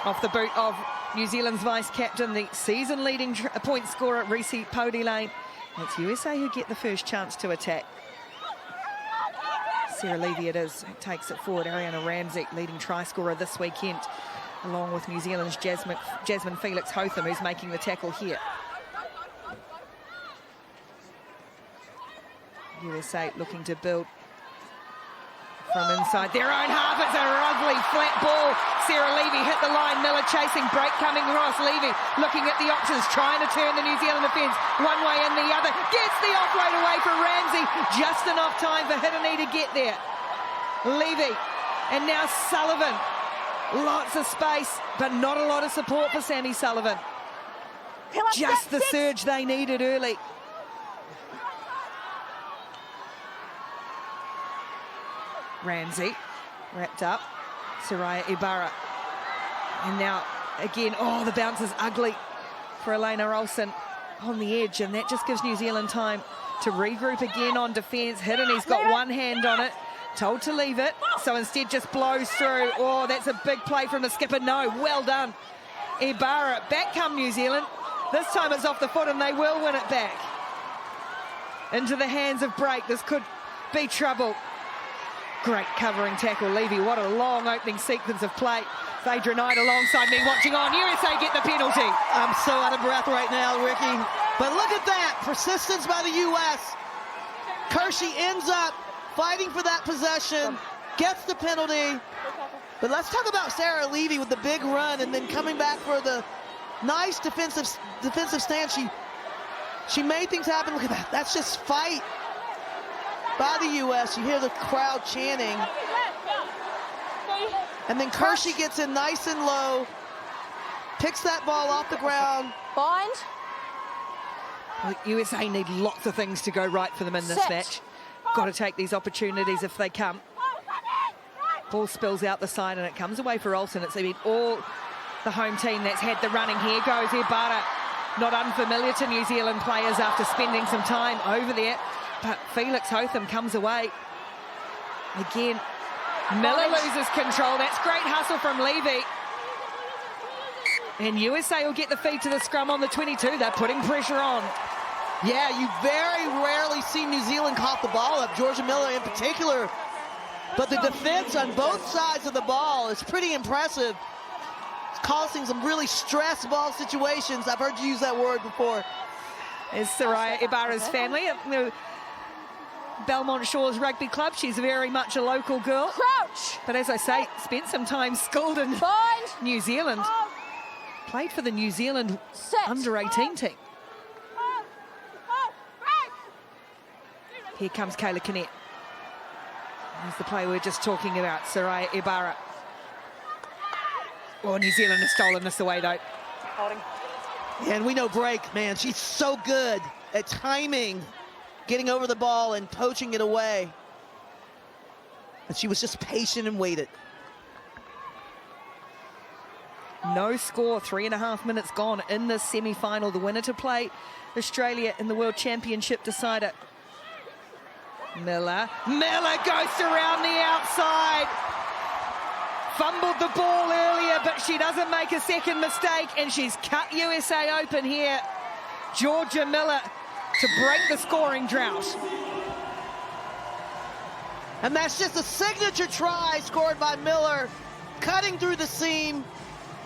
Off the boot of New Zealand's vice-captain, the season-leading point scorer, Reese Podilane. It's USA who get the first chance to attack. Sarah Levy it is, who takes it forward. Ariana Ramsey, leading try scorer this weekend, along with New Zealand's Jasmine Felix Hotham, who's making the tackle here. USA looking to build from inside their own half. It's a ugly flat ball. Sarah Levy hit the line. Miller chasing, break coming across. Levy looking at the options, trying to turn the New Zealand defence one way and the other. Gets the offload away for Ramsey. Just enough time for Hirini to get there. Levy and now Sullivan. Lots of space, but not a lot of support for Sammy Sullivan. Just the surge they needed early. Ramsey wrapped up. Soraya Ibarra. And now again, oh, the bounce is ugly for Elena Olsen on the edge, and that just gives New Zealand time to regroup again on defence. Hirini's got one hand on it, told to leave it, so instead just blows through. Oh, that's a big play from the skipper. No, well done. Ibarra, back come New Zealand. This time it's off the foot and they will win it back. Into the hands of Break. This could be trouble. Great covering tackle, Levy. What a long opening sequence of play. Phaedra Knight alongside me watching on. USA get the penalty. I'm so out of breath right now, Ricky. But look at that. Persistence by the U.S. Kershey ends up fighting for that possession, gets the penalty. But let's talk about Sarah Levy with the big run and then coming back for the nice defensive stand. She made things happen. Look at that. That's just fight by the U.S. You hear the crowd chanting. And then Kershey gets in nice and low, picks that ball off the ground. Bind. Well, USA need lots of things to go right for them in this match. Got to take these opportunities if they come. Ball spills out the side and it comes away for Olsen. It's been all the home team that's had the running. Here goes Ibarra. Not unfamiliar to New Zealand players after spending some time over there. But Felix Hotham comes away. Again, Miller loses control. That's great hustle from Levy. And USA will get the feed to the scrum on the 22. They're putting pressure on. Yeah, you very rarely see New Zealand cough the ball up, Georgia Miller in particular. But the defense on both sides of the ball is pretty impressive. It's causing some really stress ball situations. I've heard you use that word before. Is Soraya Ibarra's family. Belmont Shores Rugby Club. She's very much a local girl. Crouch. But as I say, spent some time schooled in New Zealand. Played for the New Zealand under-18 team. Here comes Kayla Kinnett. There's the play we were just talking about, Soraya Ibarra. Oh, New Zealand has stolen this away, though. Holding. And we know Break, man, she's so good at timing, getting over the ball and poaching it away. And she was just patient and waited. No score, 3.5 minutes gone in this semi-final. The winner to play Australia in the World Championship decider. Miller goes around the outside. Fumbled the ball earlier, but she doesn't make a second mistake, and she's cut USA open here. Georgia Miller to break the scoring drought. And that's just a signature try scored by Miller, cutting through the seam.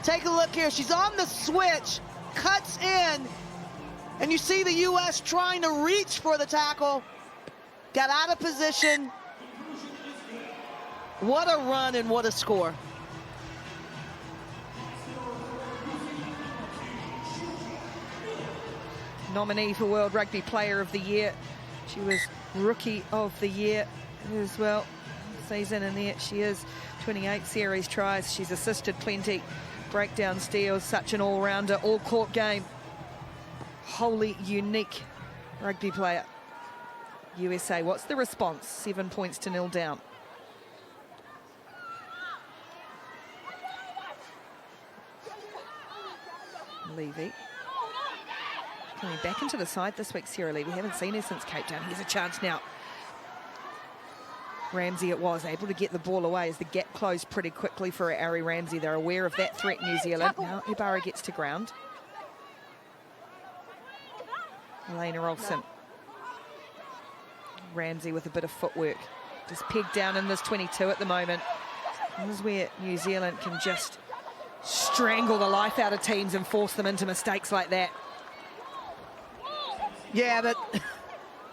Take a look here. She's on the switch, cuts in, and you see the U.S. trying to reach for the tackle. Got out of position. What a run and what a score. Nominee for World Rugby Player of the Year. She was Rookie of the Year as well. Season in there she is. 28 series tries. She's assisted plenty. Breakdown steals. Such an all-rounder, all-court game. Wholly unique rugby player. USA, what's the response? 7 points to 0 down. Levy. Coming back into the side this week, Sarah Levy. Haven't seen her since Cape Town. Here's a chance now. Ramsey it was, able to get the ball away as the gap closed pretty quickly for Ari Ramsey. They're aware of that threat, New Zealand. Now Ibarra gets to ground. Elena Olsen. Ramsey with a bit of footwork. Just pegged down in this 22 at the moment. This is where New Zealand can just strangle the life out of teams and force them into mistakes like that. Yeah, but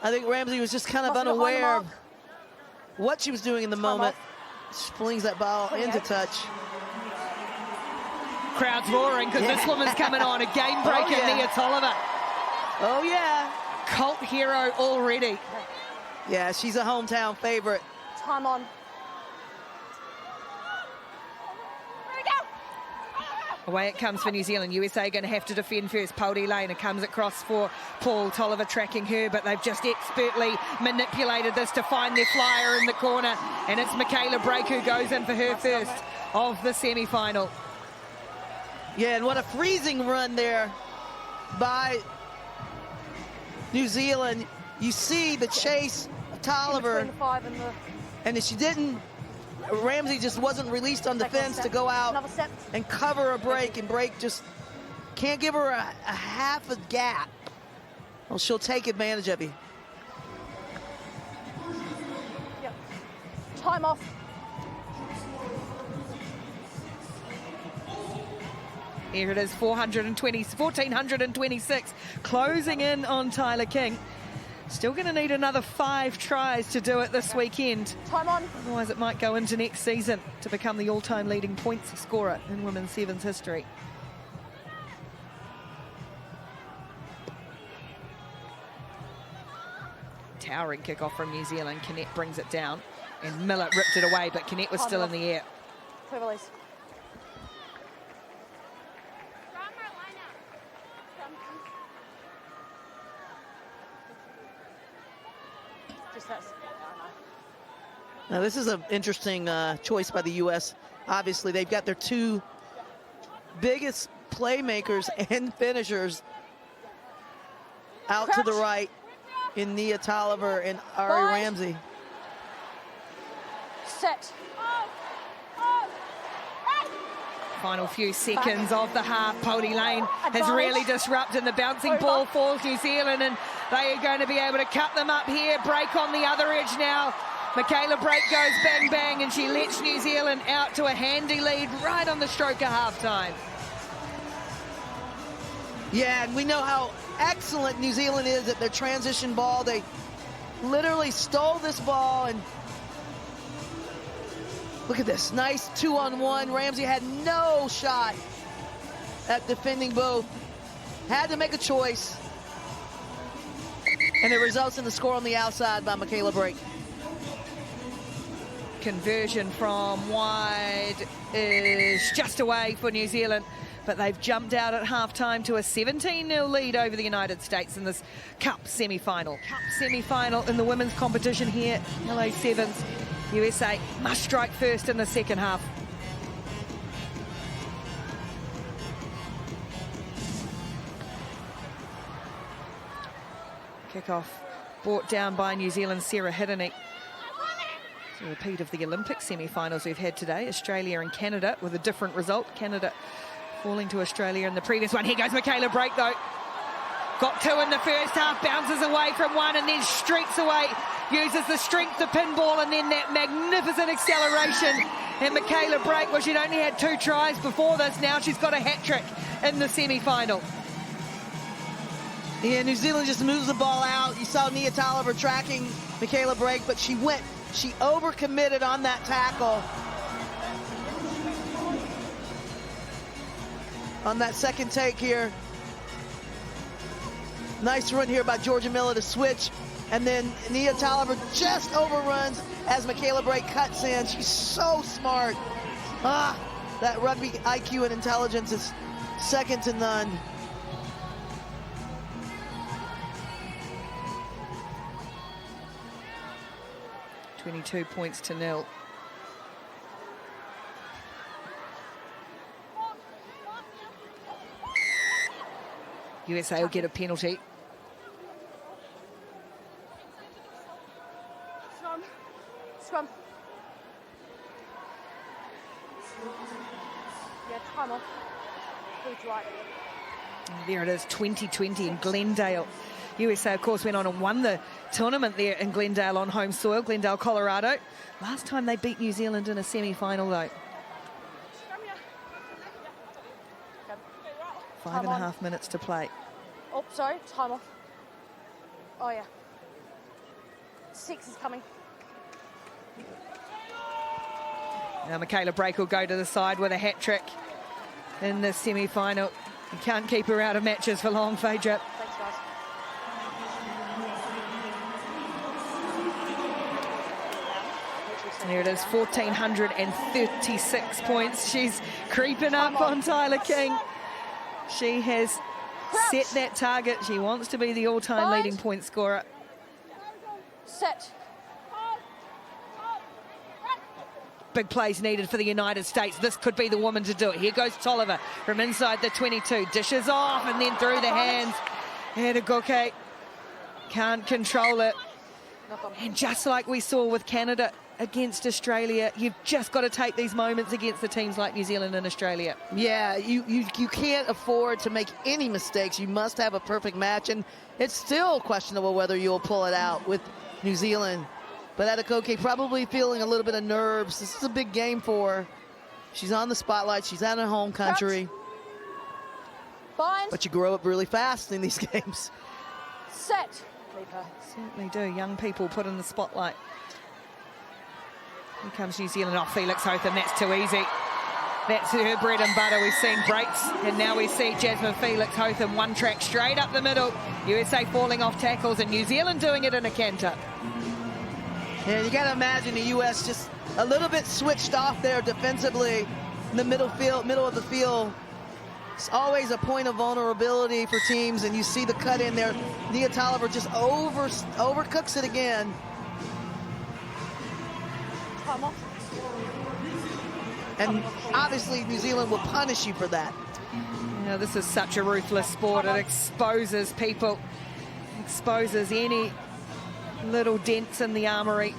I think Ramsey was just kind of unaware of what she was doing in the moment. She flings that ball into touch. Crowd's roaring because this woman's coming on. A game breaker, Nia Toliver. Oh, yeah. Cult hero already. Yeah, she's a hometown favorite. Time on. Away it comes for New Zealand. USA going to have to defend first. Pauli Lane comes across for Paul. Toliver tracking her, but they've just expertly manipulated this to find their flyer in the corner. And it's Michaela Brake who goes in for her first of the semi-final. Yeah, and what a freezing run there by New Zealand. You see the chase of Toliver, and if she didn't, Ramsey just wasn't released on defense to go out and cover a break, and Break just can't give her a half a gap. Well, she'll take advantage of you. Yep. Time off. Here it is, 1426, closing in on Tyler King. Still going to need another 5 tries to do it this weekend. Time on. Otherwise, it might go into next season to become the all-time leading points scorer in women's sevens history. Towering kickoff from New Zealand. Kennett brings it down, and Miller ripped it away, but Kennett was still in the air. Clear release. Now, this is an interesting choice by the U.S. Obviously, they've got their 2 biggest playmakers and finishers out to the right in Nia Toliver and Ari Ramsey. Set. Final few seconds of the half. Pauli Lane has really disrupted the bouncing ball for New Zealand, and they are going to be able to cut them up here. Break on the other edge now. Michaela Brake goes bang, bang, and she lets New Zealand out to a handy lead right on the stroke of halftime. Yeah, and we know how excellent New Zealand is at their transition ball. They literally stole this ball, and look at this, nice 2-on-1. Ramsey had no shot at defending both. Had to make a choice. And it results in the score on the outside by Michaela Brake. Conversion from wide is just away for New Zealand, but they've jumped out at halftime to a 17-0 lead over the United States in this Cup semi-final. Cup semi-final in the women's competition here, LA Sevens. USA must strike first in the second half. Kickoff brought down by New Zealand's Sarah Hiddeny. It's a repeat of the Olympic semi-finals we've had today. Australia and Canada with a different result. Canada falling to Australia in the previous one. Here goes Michaela Brake though. Got 2 in the first half, bounces away from 1 and then streaks away. Uses the strength to pinball and then that magnificent acceleration. And Michaela Brake, well, she'd only had 2 tries before this. Now she's got a hat-trick in the semi-final. Yeah, New Zealand just moves the ball out. You saw Nia Toliver tracking Michaela Brake, but she overcommitted on that tackle. On that second take here. Nice run here by Georgia Miller to switch. And then Nia Toliver just overruns as Michaela Brake cuts in. She's so smart. That rugby IQ and intelligence is second to none. $22 points to 0. USA will get a penalty. Scrum. Yeah, time off. Huge right. There it is, 2020 in Glendale. USA, of course, went on and won the tournament there in Glendale on home soil, Glendale, Colorado. Last time they beat New Zealand in a semi-final, though. 5.5 minutes to play. Oh, sorry, time off. Oh, yeah. 6 is coming. Now Michaela Brake will go to the side with a hat-trick in the semi-final. You can't keep her out of matches for long, Phaedra. Thanks, guys. There it is, 1,436 points. She's creeping up on Tyler King. She has set that target. She wants to be the all-time leading point scorer. Set. Big plays needed for the United States. This could be the woman to do it. Here goes Toliver from inside the 22. Dishes off and then through the hands. Edagoke can't control it. And just like we saw with Canada against Australia, you've just got to take these moments against the teams like New Zealand and Australia. Yeah, you can't afford to make any mistakes. You must have a perfect match, and it's still questionable whether you'll pull it out with New Zealand. But Edagoke probably feeling a little bit of nerves. This is a big game for her. She's on the spotlight. She's out of her home country. Bind. But you grow up really fast in these games. Set. Leave her. Certainly do. Young people put in the spotlight. Here comes New Zealand off Felix Hotham. That's too easy. That's her bread and butter. We've seen breaks, and now we see Jasmine Felix Hotham one track straight up the middle. USA falling off tackles, and New Zealand doing it in a canter. Yeah, you got to imagine the U.S. just a little bit switched off there defensively in the middle of the field. It's always a point of vulnerability for teams, and you see the cut in there. Nia Toliver just overcooks it again. Time off. And obviously New Zealand will punish you for that. You know, this is such a ruthless sport. It exposes people, exposes any little dents in the armoury.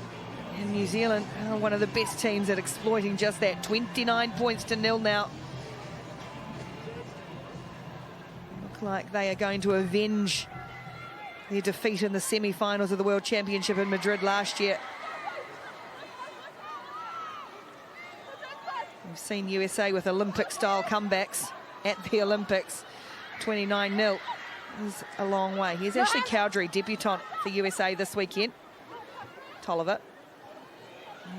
And New Zealand are one of the best teams at exploiting just that. 29 points to 0 now. Look like they are going to avenge their defeat in the semi-finals of the World Championship in Madrid last year. We've seen USA with Olympic-style comebacks at the Olympics. 29-0 is a long way. Here's Ashley Cowdery, debutant for USA this weekend. Toliver.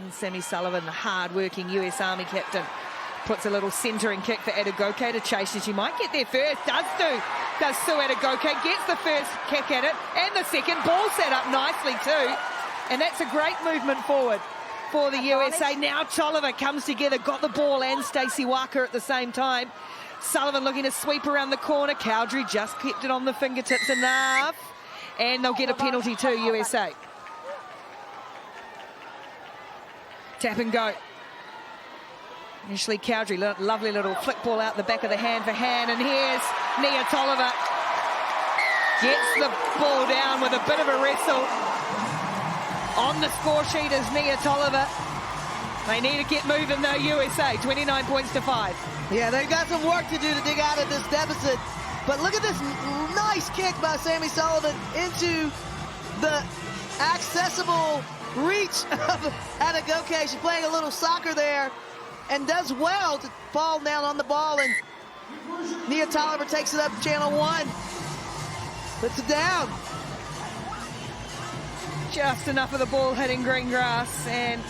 And Sammy Sullivan, the hard-working US Army captain, puts a little centering kick for Edagoke to chase, and she might get there first. Does Sue Edagoke, gets the first kick at it, and the second. Ball set up nicely too. And that's a great movement forward for the USA. Now Toliver comes together, got the ball and Stacey Walker at the same time. Sullivan looking to sweep around the corner. Cowdery just kept it on the fingertips enough. And they'll get a penalty too, USA. Tap and go. Ashley Cowdery, lovely little flick ball out the back of the hand for hand. And here's Nia Toliver. Gets the ball down with a bit of a wrestle. On the score sheet is Nia Toliver. They need to get moving though, USA. 29 points to 5. Yeah, they've got some work to do to dig out of this deficit. But look at this nice kick by Sammy Sullivan into the accessible reach of Edagoke. She's playing a little soccer there and does well to fall down on the ball. And Nia Toliver takes it up channel 1. Puts it down. Just enough of the ball hitting green grass, and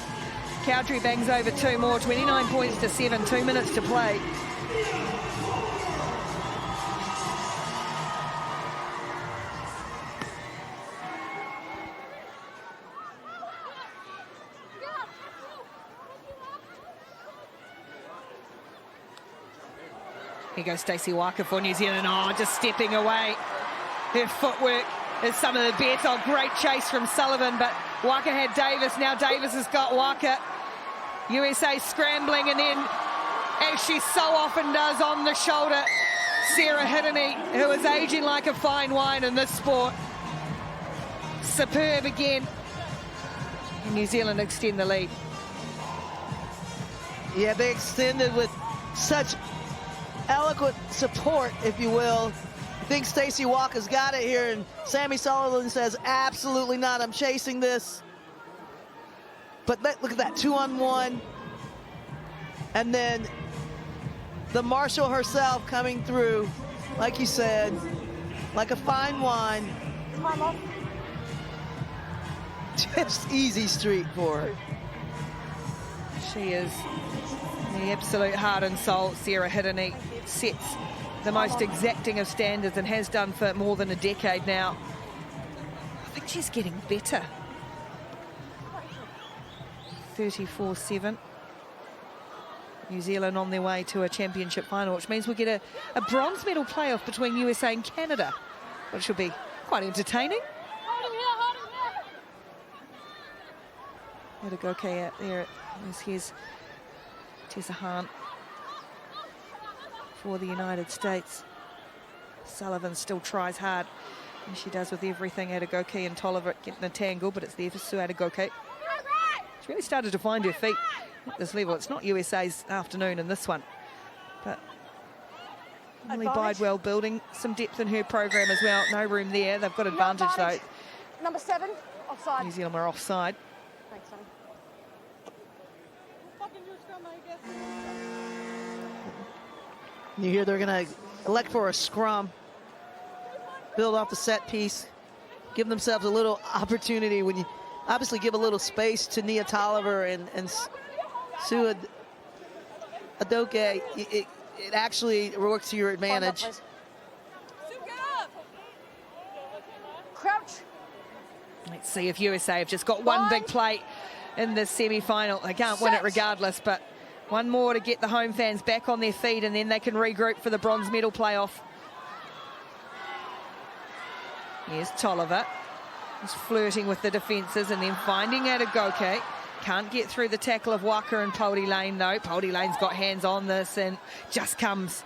Cowdery bangs over 2 more. 29 points to 7, 2 minutes to play. Here goes Stacey Walker for New Zealand. Oh, just stepping away. Her footwork is some of the best. Oh, great chase from Sullivan, but Walker had Davis. Now Davis has got Walker. USA scrambling, and then, as she so often does on the shoulder, Sarah Hiddeny, who is aging like a fine wine in this sport. Superb again. And New Zealand extend the lead. Yeah, they extended with such eloquent support, if you will. I think Stacey Walker's got it here, and Sammy Sullivan says, absolutely not, I'm chasing this. But look at that, 2-on-1. And then the Marshal herself coming through, like you said, like a fine wine. Time off. Just easy street for her. She is the absolute heart and soul. Sarah Hiddeny sets the most exacting of standards and has done for more than a decade now. I think she's getting better. 34-7. New Zealand on their way to a championship final, which means we'll get a bronze medal playoff between USA and Canada, which will be quite entertaining. Adegoke out there. Here's Tessa Hahn for the United States. Sullivan still tries hard, as she does with everything. Adegoke and Toliver getting a tangle, but it's there for Sue Adegoke. She's really started to find her feet at this level. It's not USA's afternoon in this one, but really Bidewell building some depth in her program as well. No room there. They've got advantage though. Number 7, offside. New Zealand are offside. Thanks, honey. You hear they're going to elect for a scrum, build off the set piece, give themselves a little opportunity when you obviously give a little space to Nia Toliver and Sue Adegoke. It actually works to your advantage. Crouch. Let's see if USA have just got one big plate in the semi-final. They can't win it regardless, but one more to get the home fans back on their feet, and then they can regroup for the bronze medal playoff. Here's Toliver. He's flirting with the defences and then finding Adegoke. Can't get through the tackle of Walker and Poldy Lane though. Poldy Lane's got hands on this and just comes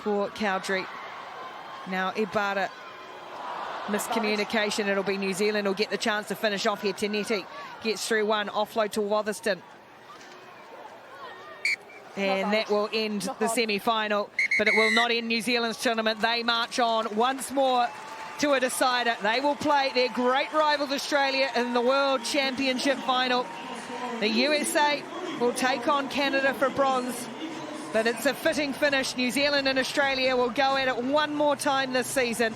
for Cowdrey. Now Ibarra. Miscommunication. It'll be New Zealand will get the chance to finish off here. Tinetti gets through one. Offload to Wotherston. And that will end the semi-final, but it will not end New Zealand's tournament. They march on once more to a decider. They will play their great rival Australia in the World Championship final. The USA will take on Canada for bronze, but it's a fitting finish. New Zealand and Australia will go at it one more time this season.